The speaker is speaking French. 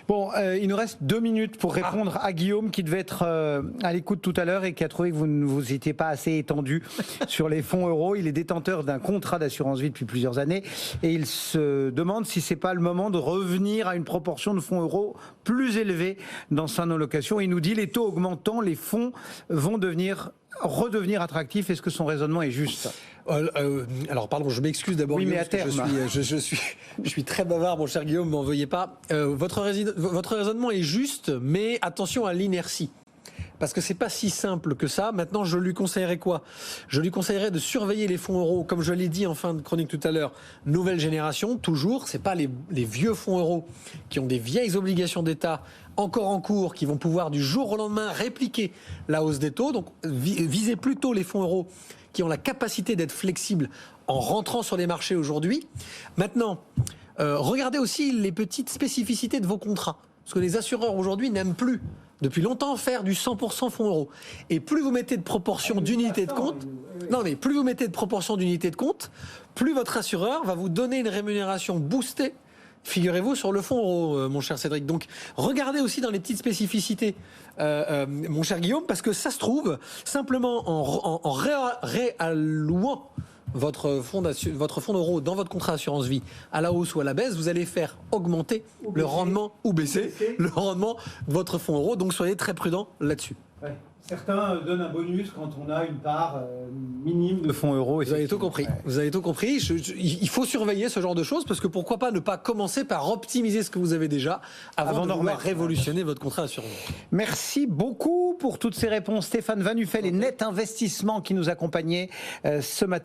Bon, il nous reste 2 minutes pour répondre à Guillaume qui devait être à l'écoute tout à l'heure et qui a trouvé que vous ne vous étiez pas assez étendu sur les fonds euros. Il est détenteur d'un contrat d'assurance vie depuis plusieurs années et il se demande si c'est pas le moment de revenir à une proportion de fonds euros plus élevée dans son allocation. Il nous dit les taux augmentant, les fonds vont redevenir attractifs. Est-ce que son raisonnement est juste ? Alors pardon, je m'excuse d'abord. Oui, Guillaume, mais à terme. je suis très bavard, mon cher Guillaume, m'en veuillez pas. Votre raisonnement est juste, mais attention à l'inertie. Parce que c'est pas si simple que ça. Maintenant, je lui conseillerais quoi ? Je lui conseillerais de surveiller les fonds euros, comme je l'ai dit en fin de chronique tout à l'heure, nouvelle génération, toujours. C'est pas les vieux fonds euros qui ont des vieilles obligations d'État encore en cours, qui vont pouvoir du jour au lendemain répliquer la hausse des taux. Donc, visez plutôt les fonds euros qui ont la capacité d'être flexibles en rentrant sur les marchés aujourd'hui. Maintenant, regardez aussi les petites spécificités de vos contrats. Parce que les assureurs aujourd'hui n'aiment plus, depuis longtemps, faire du 100% fonds euros. Et plus vous mettez de proportion d'unités de compte, plus vous mettez de proportion d'unités de compte, plus votre assureur va vous donner une rémunération boostée, figurez-vous, sur le fonds euro, mon cher Cédric. Donc, regardez aussi dans les petites spécificités, mon cher Guillaume, parce que ça se trouve, simplement en réallouant votre fonds d'euro dans votre contrat assurance vie à la hausse ou à la baisse, vous allez faire augmenter le rendement ou baisser le rendement de votre fonds euro. Donc, soyez très prudents là-dessus. Ouais. Certains donnent un bonus quand on a une part minime de fonds euros. Vous avez tout compris. Ouais. Vous avez tout compris. Il faut surveiller ce genre de choses parce que pourquoi pas ne pas commencer par optimiser ce que vous avez déjà avant de vouloir révolutionner votre contrat assurance. Merci beaucoup pour toutes ces réponses. Stéphane Van Nuffel et Net Investissement qui nous accompagnaient ce matin.